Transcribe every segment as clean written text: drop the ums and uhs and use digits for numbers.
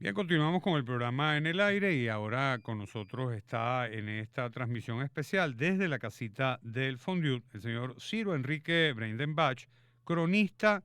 Bien, continuamos con el programa En el Aire y ahora con nosotros está en esta transmisión especial desde la casita del Fondue el señor Ciro Enrique Breidenbach, cronista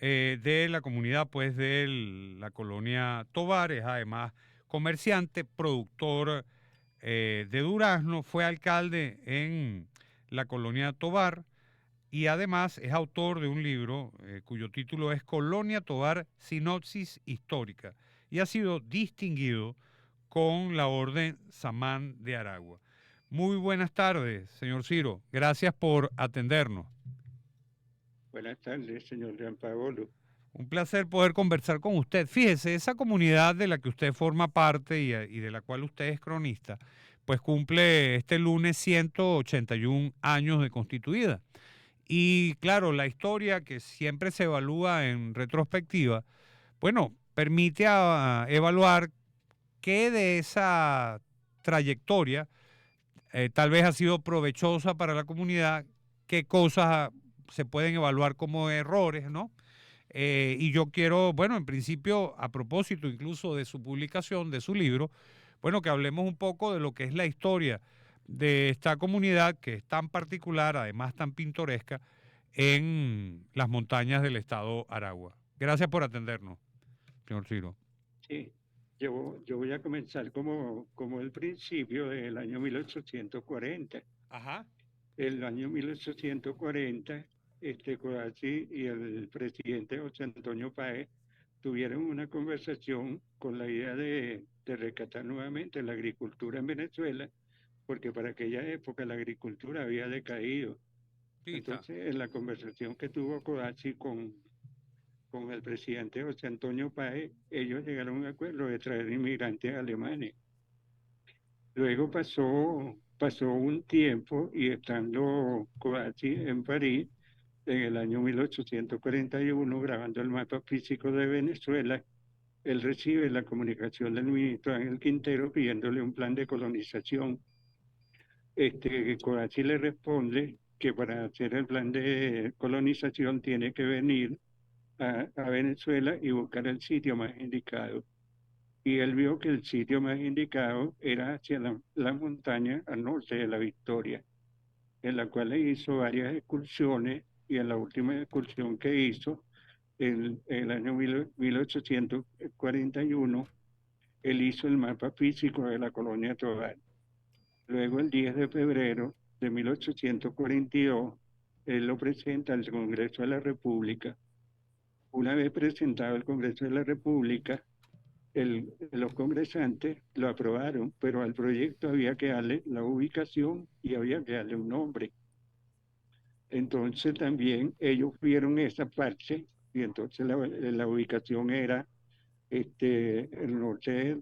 de la comunidad pues de la colonia Tovar, es además comerciante, productor de durazno, fue alcalde en la colonia Tovar y además es autor de un libro cuyo título es Colonia Tovar, Sinopsis Histórica, y ha sido distinguido con la Orden Samán de Aragua. Muy buenas tardes, señor Ciro. Gracias por atendernos. Buenas tardes, señor Gianpaolo. Un placer poder conversar con usted. Fíjese, esa comunidad de la que usted forma parte y de la cual usted es cronista, pues cumple este lunes 181 años de constituida. Y claro, la historia que siempre se evalúa en retrospectiva, bueno, permite evaluar qué de esa trayectoria tal vez ha sido provechosa para la comunidad, qué cosas se pueden evaluar como errores, ¿no? Y yo quiero, bueno, en principio, a propósito incluso de su publicación, de su libro, bueno, que hablemos un poco de lo que es la historia de esta comunidad que es tan particular, además tan pintoresca, en las montañas del estado Aragua. Gracias por atendernos, señor Ciro. Sí, yo voy a comenzar como el principio del año 1840. Ajá. El año 1840, Codachi y el presidente José Antonio Páez tuvieron una conversación con la idea de rescatar nuevamente la agricultura en Venezuela, porque para aquella época la agricultura había decaído. Pista. Entonces, en la conversación que tuvo Codachi con el presidente José Antonio Páez, ellos llegaron a un acuerdo de traer inmigrantes alemanes. Luego pasó un tiempo y estando Coachi en París, en el año 1841, grabando el mapa físico de Venezuela, él recibe la comunicación del ministro Ángel Quintero pidiéndole un plan de colonización. Coachi le responde que para hacer el plan de colonización tiene que venir a Venezuela y buscar el sitio más indicado. Y él vio que el sitio más indicado era hacia la montaña al norte de la Victoria, en la cual hizo varias excursiones y en la última excursión que hizo, en el año 1841, él hizo el mapa físico de la colonia Tovar. Luego, el 10 de febrero de 1842, él lo presenta al Congreso de la República. Una vez presentado al Congreso de la República, los congresantes lo aprobaron, pero al proyecto había que darle la ubicación y había que darle un nombre. Entonces también ellos vieron esa parte y entonces la ubicación era el norte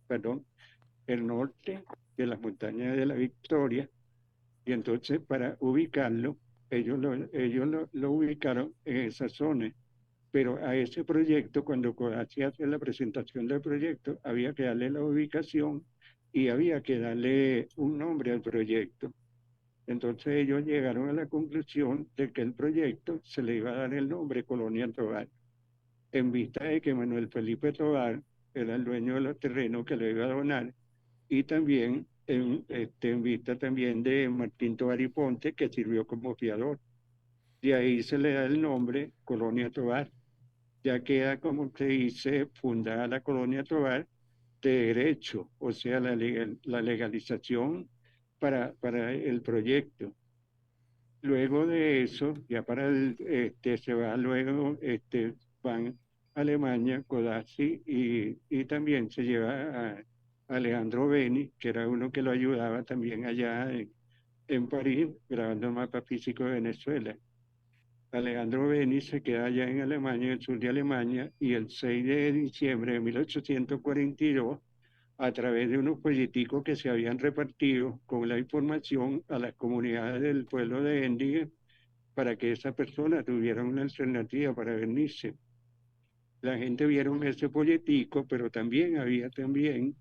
perdón, el norte de las montañas de la Victoria. Y entonces para ubicarlo, ellos lo ubicaron en esa zona. Pero a ese proyecto, cuando Codachi hace la presentación del proyecto, había que darle la ubicación y había que darle un nombre al proyecto. Entonces ellos llegaron a la conclusión de que el proyecto se le iba a dar el nombre Colonia Tovar, en vista de que Manuel Felipe Tovar era el dueño de los terrenos que le iba a donar, y también en vista también de Martín Tovar y Ponte, que sirvió como fiador. De ahí se le da el nombre Colonia Tovar. Ya queda, como se dice, fundada la colonia Tovar de derecho, o sea, la legalización para el proyecto. Luego de eso, ya se va luego, van a Alemania, Codazzi, y también se lleva a Alejandro Beni, que era uno que lo ayudaba también allá en París, grabando el mapa físico de Venezuela. Alejandro Beni se queda allá en Alemania, en el sur de Alemania, y el 6 de diciembre de 1842, a través de unos folleticos que se habían repartido con la información a las comunidades del pueblo de Endigue, para que esa persona tuviera una alternativa para venirse. La gente vieron ese folletico, pero también había también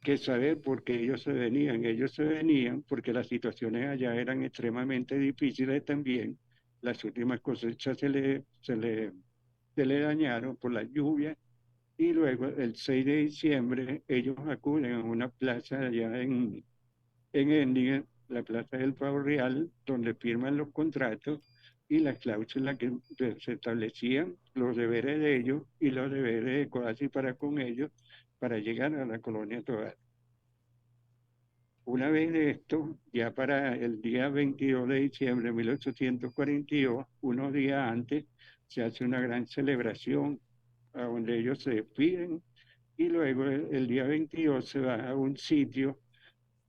que saber por qué ellos se venían. Ellos se venían porque las situaciones allá eran extremadamente difíciles también. Las últimas cosechas se se le dañaron por la lluvia y luego el 6 de diciembre ellos acuden a una plaza allá en Endiga, la Plaza del Pavo Real, donde firman los contratos y las cláusulas que se establecían, los deberes de ellos y los deberes de Codazzi para con ellos, para llegar a la colonia Tovar. Una vez de esto, ya para el día 22 de diciembre de 1842, unos días antes, se hace una gran celebración a donde ellos se despiden y luego el día 22 se va a un sitio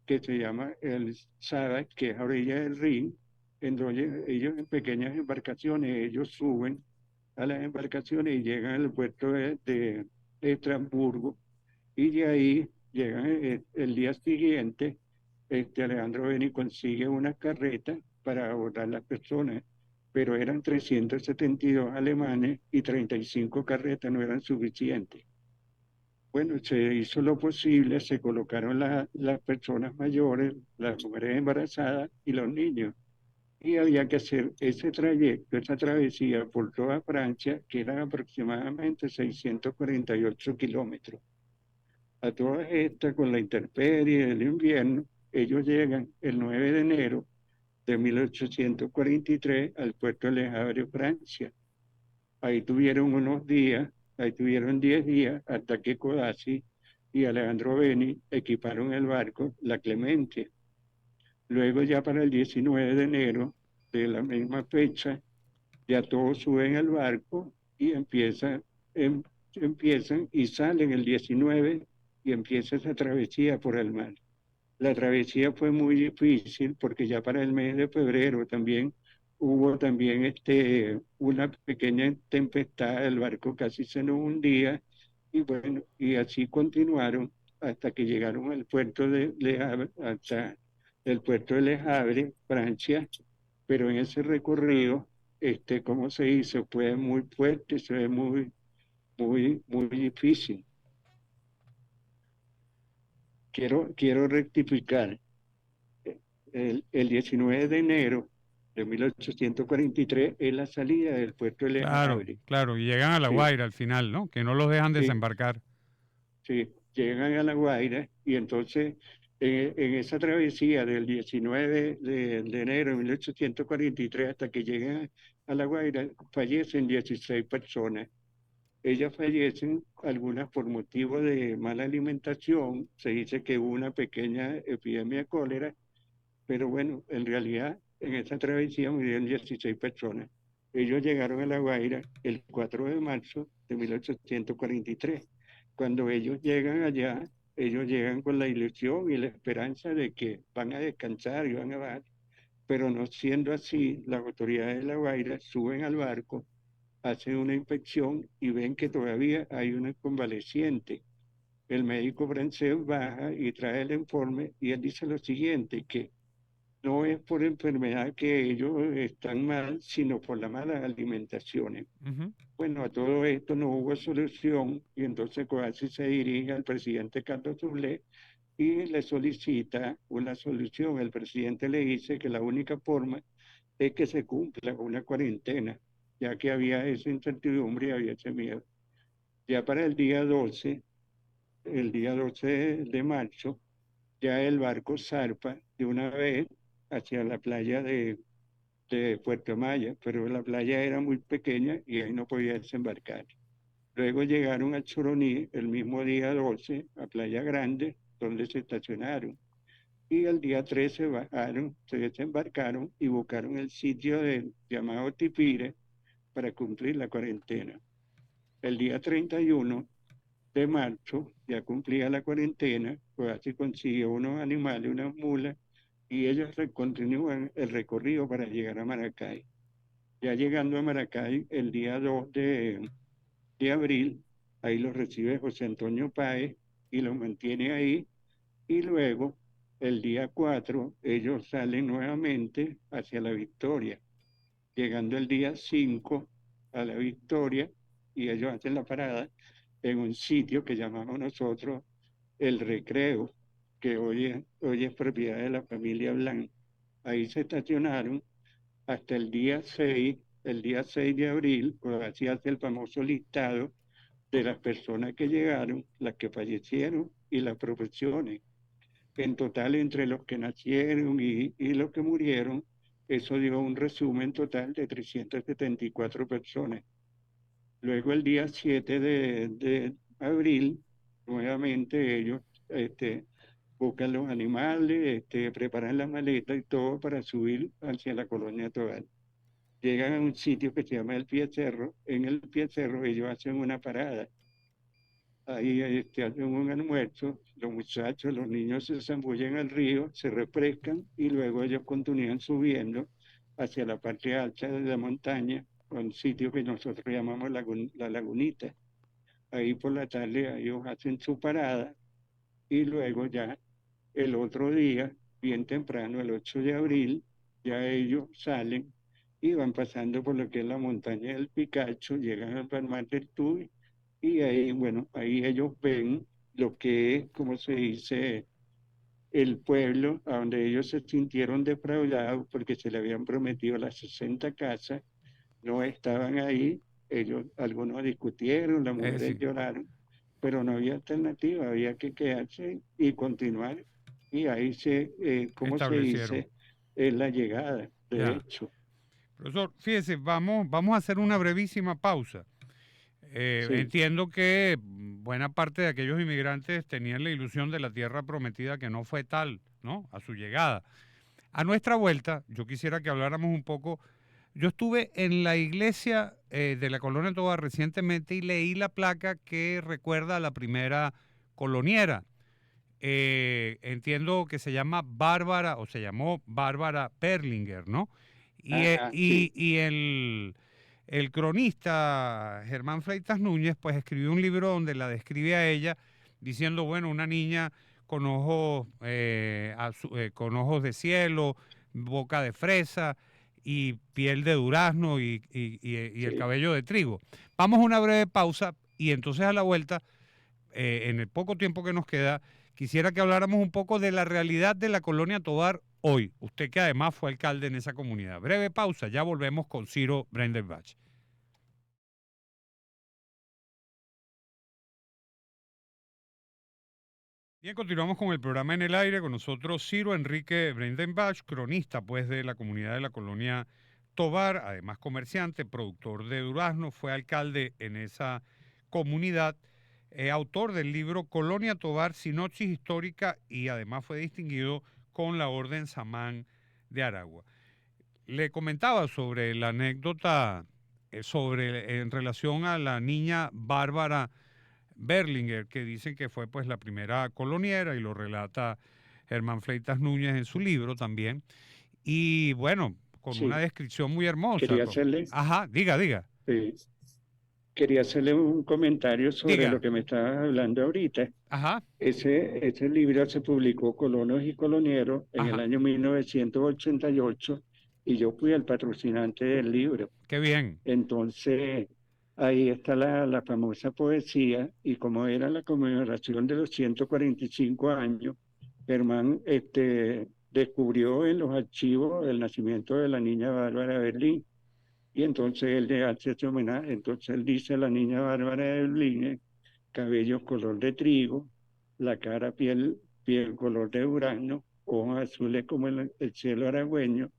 que se llama el Sada, que es a orilla del Rin, en donde ellos en pequeñas embarcaciones, ellos suben a las embarcaciones y llegan al puerto de Estrasburgo y de ahí llegan el día siguiente, Alejandro Beni consigue una carreta para abordar las personas, pero eran 372 alemanes y 35 carretas no eran suficientes. Bueno, se hizo lo posible, se colocaron las personas mayores, las mujeres embarazadas y los niños. Y había que hacer ese trayecto, esa travesía por toda Francia, que eran aproximadamente 648 kilómetros. A todas estas, con la intemperie del invierno, ellos llegan el 9 de enero de 1843 al puerto de Le Havre, Francia. Ahí tuvieron unos días, ahí tuvieron 10 días hasta que Codazzi y Alejandro Beni equiparon el barco La Clemente. Luego ya para el 19 de enero de la misma fecha, ya todos suben al barco y em- empiezan y salen el 19 y empieza esa travesía por el mar. La travesía fue muy difícil porque ya para el mes de febrero también hubo también una pequeña tempestad, el barco casi se nos hundía y bueno, y así continuaron hasta que llegaron al puerto de Le Havre, hasta el puerto de Le Havre, Francia, pero en ese recorrido, ¿cómo se hizo? Fue muy fuerte, fue muy difícil. Quiero rectificar. El 19 de enero de 1843 es la salida del puerto de Le Claro, Havre. claro, y llegan a La Sí, Guaira al final, ¿no? Que no los dejan sí, desembarcar. sí, llegan a La Guaira y entonces en esa travesía del 19 de enero de 1843 hasta que llegan a La Guaira fallecen 16 personas. Ellas fallecen, algunas por motivo de mala alimentación, se dice que hubo una pequeña epidemia de cólera. Pero bueno, en realidad en esa travesía murieron 16 personas. Ellos llegaron a La Guaira el 4 de marzo de 1843. Cuando ellos llegan allá, ellos llegan con la ilusión y la esperanza de que van a descansar y van a bajar. Pero no siendo así, las autoridades de La Guaira suben al barco, hacen una inspección y ven que todavía hay una convaleciente. El médico francés baja y trae el informe y él dice lo siguiente, que no es por enfermedad que ellos están mal, sino por la mala alimentación. Ujú. Bueno, a todo esto no hubo solución y entonces Coasi se dirige al presidente Carlos Zulé y le solicita una solución. El presidente le dice que la única forma es que se cumpla una cuarentena, ya que había esa incertidumbre y había ese miedo. Ya para el día 12 de marzo, ya el barco zarpa de una vez hacia la playa de Puerto Maya, pero la playa era muy pequeña y ahí no podía desembarcar. Luego llegaron al Choroní el mismo día 12 a Playa Grande, donde se estacionaron. Y el día 13 bajaron, se desembarcaron y buscaron el sitio llamado Tipire para cumplir la cuarentena. El día 31 de marzo ya cumplía la cuarentena, pues así consiguió unos animales, unas mulas, y ellos continúan el recorrido para llegar a Maracay. Ya llegando a Maracay, el día 2 de abril, ahí los recibe José Antonio Páez y los mantiene ahí, y luego, el día 4 ellos salen nuevamente hacia la Victoria, llegando el día 5 a la Victoria, y ellos hacen la parada en un sitio que llamamos nosotros El Recreo, que hoy es propiedad de la familia Blanc. Ahí se estacionaron hasta el día 6 el día 6 de abril, pues así hace el famoso listado de las personas que llegaron, las que fallecieron y las profesiones. En total, entre los que nacieron y los que murieron, eso dio un resumen total de 374 personas. Luego, el día 7 de abril, nuevamente ellos buscan los animales, preparan la maleta y todo para subir hacia la colonia Togal. Llegan a un sitio que se llama El Pie Cerro. En El Pie Cerro ellos hacen una parada. Ahí hacen un almuerzo, los muchachos, los niños se zambullen al río, se refrescan y luego ellos continúan subiendo hacia la parte alta de la montaña, a un sitio que nosotros llamamos la Lagunita. Ahí por la tarde ellos hacen su parada y luego ya el otro día, bien temprano, el 8 de abril, ya ellos salen y van pasando por lo que es la montaña del Picacho, llegan al Palmar del Tuy y ahí, bueno, ahí ellos ven lo que es, como se dice, el pueblo, a donde ellos se sintieron defraudados porque se le habían prometido las 60 casas, no estaban ahí, ellos, algunos discutieron, las mujeres Sí, lloraron, pero no había alternativa, había que quedarse y continuar. Y ahí ¿cómo se establecieron. dice? Es la llegada, de Ya. hecho. Profesor, fíjese, vamos a hacer una brevísima pausa. Sí, Entiendo que buena parte de aquellos inmigrantes tenían la ilusión de la tierra prometida que no fue tal, ¿no? A su llegada. A nuestra vuelta, yo quisiera que habláramos un poco. Yo estuve en la iglesia de la Colonia Tovar recientemente y leí la placa que recuerda a la primera coloniera. Entiendo que se llama Bárbara, o se llamó Bárbara Perlinger, ¿no? ajá, sí, Y el cronista Germán Fleitas Núñez, pues escribió un libro donde la describe a ella, diciendo, bueno, una niña con ojos, con ojos de cielo, boca de fresa y piel de durazno y el sí. cabello de trigo. Vamos a una breve pausa y entonces a la vuelta en el poco tiempo que nos queda, quisiera que habláramos un poco de la realidad de la colonia Tovar hoy. Usted que además fue alcalde en esa comunidad. Breve pausa, ya volvemos con Ciro Brenderbach. Bien, continuamos con el programa en el aire. Con nosotros Ciro Enrique Brendenbach, cronista pues de la comunidad de la colonia Tovar, además comerciante, productor de durazno, fue alcalde en esa comunidad, autor del libro Colonia Tovar, Sinopsis Histórica y además fue distinguido con la Orden Samán de Aragua. Le comentaba sobre la anécdota en relación a la niña Bárbara Berlinger, que dicen que fue pues la primera coloniera y lo relata Germán Fleitas Núñez en su libro también. Y bueno, con una Sí, descripción muy hermosa. quería hacerle, Ajá, diga, eh, quería hacerle un comentario sobre lo diga. que me estabas hablando ahorita. Ajá, Ese libro se publicó Colonos y Colonieros en el ajá, año 1988 y yo fui el patrocinante del libro. qué bien. Entonces, ahí está la famosa poesía y como era la conmemoración de los 145 años, Germán descubrió en los archivos el nacimiento de la niña Bárbara Berlín y entonces él le hace ese homenaje. Entonces él dice la niña Bárbara Berlín, cabello color de trigo, la cara piel color de durazno, ojos azules como el cielo aragüeño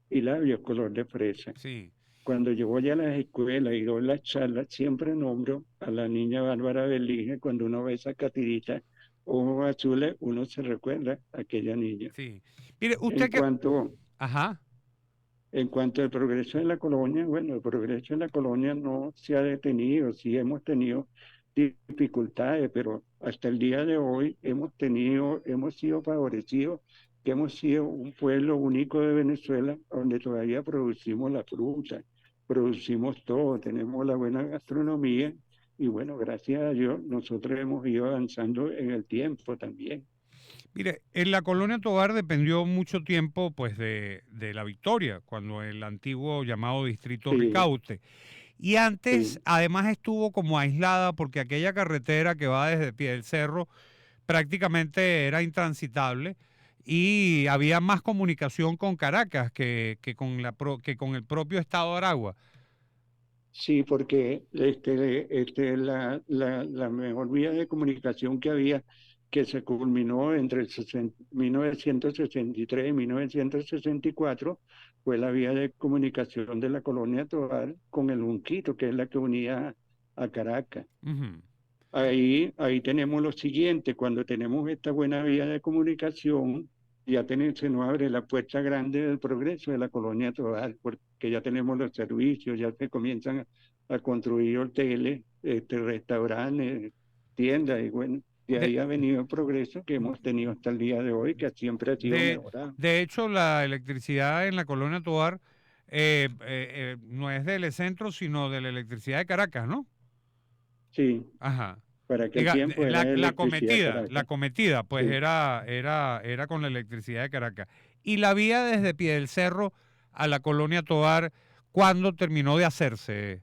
y labios color de fresa. Sí, Cuando yo voy a las escuelas y doy las charlas, siempre nombro a la niña Bárbara Belige. Cuando uno ve esa catirita, ojos azules, uno se recuerda a aquella niña. sí. Mire, En usted que... cuanto, Ajá, en cuanto al progreso de la colonia, bueno, el progreso de la colonia no se ha detenido, sí hemos tenido dificultades, pero hasta el día de hoy hemos sido favorecidos, que hemos sido un pueblo único de Venezuela donde todavía producimos la fruta, producimos todo, tenemos la buena gastronomía y bueno, gracias a Dios nosotros hemos ido avanzando en el tiempo también. mire, en la colonia Tovar dependió mucho tiempo pues de la Victoria, cuando el antiguo llamado Distrito Sí, Ricaute. Y antes, sí, además, estuvo como aislada porque aquella carretera que va desde Pie del Cerro prácticamente era intransitable y había más comunicación con Caracas que con el propio estado de Aragua. Sí, porque la mejor vía de comunicación que había, que se culminó entre 1963 y 1964, fue la vía de comunicación de la colonia Tovar con el Junquito, que es la que unía a Caracas. Ujú. Ahí tenemos lo siguiente: cuando tenemos esta buena vía de comunicación, se nos abre la puerta grande del progreso de la colonia Tovar, porque ya tenemos los servicios, ya se comienzan a construir hoteles, restaurantes, tiendas, y bueno, de De, ahí ha venido el progreso que hemos tenido hasta el día de hoy, que siempre ha sido de, mejorado. de hecho, la electricidad en la colonia Tovar no es del centro, sino de la electricidad de Caracas, ¿no? Sí, Ajá. para aquel Diga, tiempo era electricidad de la Caracas. cometida, pues Sí. era con la electricidad de Caracas. Y la vía desde Cerro a la colonia Tovar, ¿cuándo terminó de hacerse?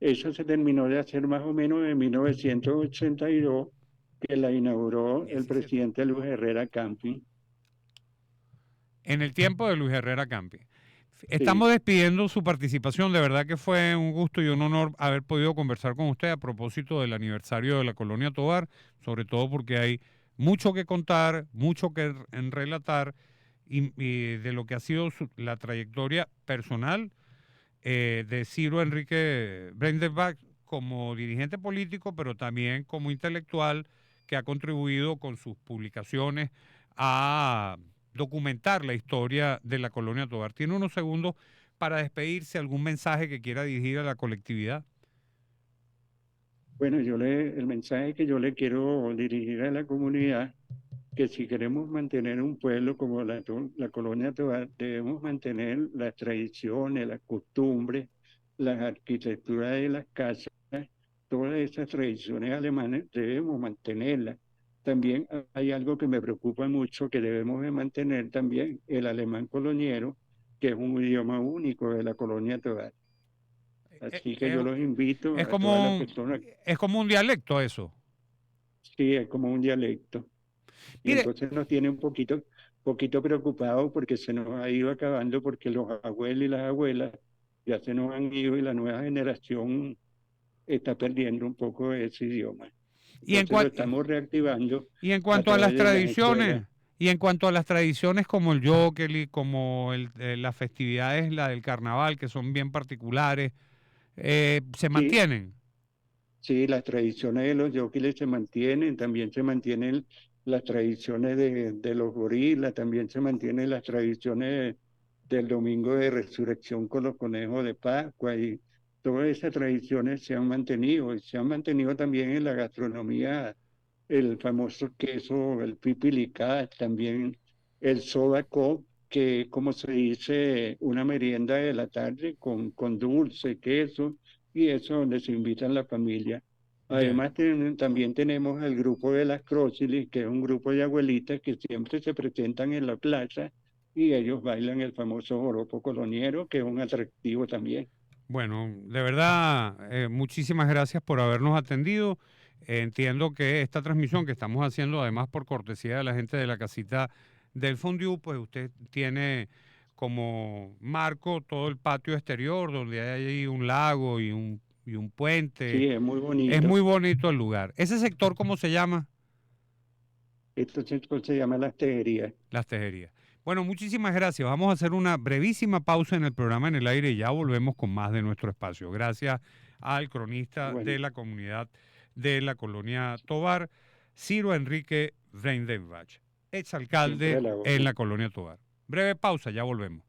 Eso se terminó de hacer más o menos en 1982, que la inauguró el 17. presidente Luis Herrera Camping. En el tiempo de Luis Herrera Campi. Estamos Sí, despidiendo su participación. De verdad que fue un gusto y un honor haber podido conversar con usted a propósito del aniversario de la colonia Tovar, sobre todo porque hay mucho que contar, mucho que relatar y de lo que ha sido la trayectoria personal de Ciro Enrique Brendenbach como dirigente político, pero también como intelectual que ha contribuido con sus publicaciones a documentar la historia de la colonia Tovar. Tiene unos segundos para despedirse, algún mensaje que quiera dirigir a la colectividad. bueno, el mensaje que yo le quiero dirigir a la comunidad, que si queremos mantener un pueblo como la colonia Tovar, debemos mantener las tradiciones, las costumbres, las arquitecturas de las casas, todas esas tradiciones alemanas debemos mantenerlas. También hay algo que me preocupa mucho, que debemos de mantener también: el alemán coloniero, que es un idioma único de la colonia Tovar. Eh, Así que eh, yo los invito Es a todas las como personas. es como un dialecto eso. Sí, es como un dialecto. Y Mire, entonces nos tiene poquito preocupados, porque se nos ha ido acabando, porque los abuelos y las abuelas ya se nos han ido y la nueva generación está perdiendo un poco ese idioma. y en Entonces lo cual, estamos reactivando y en a cuanto a las través de las escuelas. tradiciones, y en cuanto a las tradiciones como el yóqueli, como las festividades, la del carnaval, que son bien particulares, se Sí, mantienen. sí, las tradiciones de los yóquiles se mantienen, también se mantienen las tradiciones de los gorilas, también se mantienen las tradiciones del domingo de resurrección con los conejos de Pascua, y todas esas tradiciones se han mantenido, y se han mantenido también en la gastronomía: el famoso queso, el pipilicat, también el sobaco, que como se dice, una merienda de la tarde con dulce, queso, y eso donde se invitan la familia. Ya. Además, también tenemos el grupo de las Crócilis, que es un grupo de abuelitas que siempre se presentan en la plaza, y ellos bailan el famoso joropo coloniero, que es un atractivo también. Bueno, de verdad, muchísimas gracias por habernos atendido. Entiendo que esta transmisión que estamos haciendo, además por cortesía de la gente de la casita del Fondue, pues usted tiene como marco todo el patio exterior, donde hay ahí un lago y un puente. Sí, es muy Es bonito. muy bonito el lugar. ¿Ese sector cómo se llama? Esto se llama las tejerías. Las Tejerías. Bueno, muchísimas gracias. Vamos a hacer una brevísima pausa en el programa En el Aire y ya volvemos con más de nuestro espacio. Gracias al cronista Bueno, de la comunidad de la colonia Tovar, Ciro Enrique Vrendenbach, siempre a exalcalde la en la orden. colonia Tovar. Breve pausa, ya volvemos.